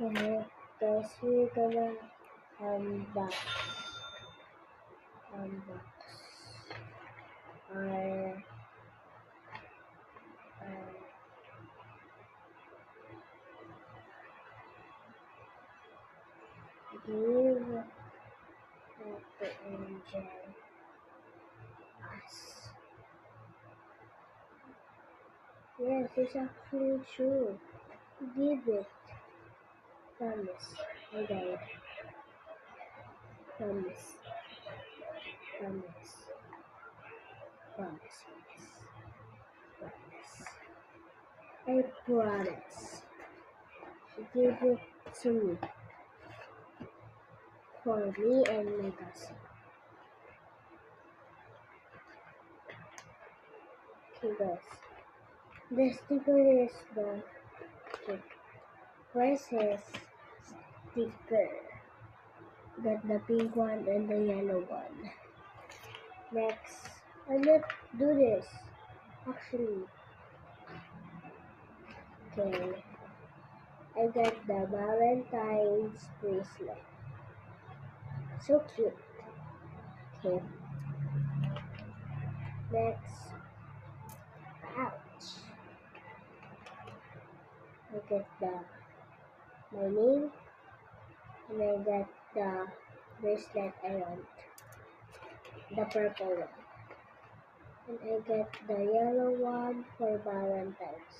Okay, guys, we're gonna unbox our give the angel us. Yes, it's actually true. Give it. Promise. I died. Promise. Promise. Promise. Promise. I promise. Give it to me. For me and my cousin. Okay, guys. The sticker is the okay. First is sticker. Got the pink one and the yellow one. Next, I'm not do this. Actually, okay. I got the Valentine's bracelet. So cute. Okay. Next, ouch. I got my name and I got the bracelet I want. The purple one. And I got the yellow one for Valentine's.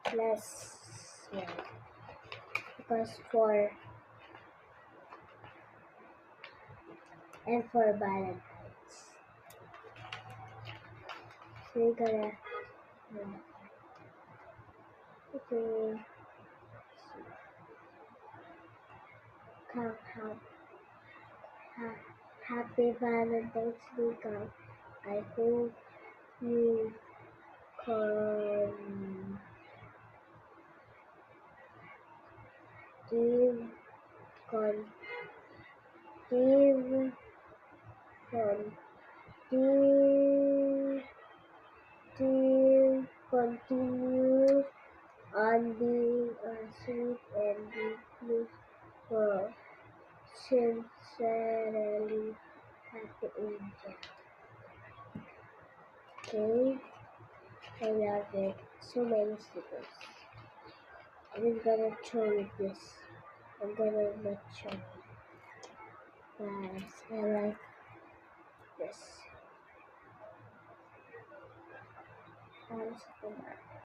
Plus one. Because for Valentine's. So we're gonna okay. Happy Valentine's Day, Kang. I hope you can give con give con give give continue on being a sweet and deeply for sincerely happy angel. Okay, I love it. So many stickers. I'm gonna show you this. I'm gonna not show you. Guys, I like this.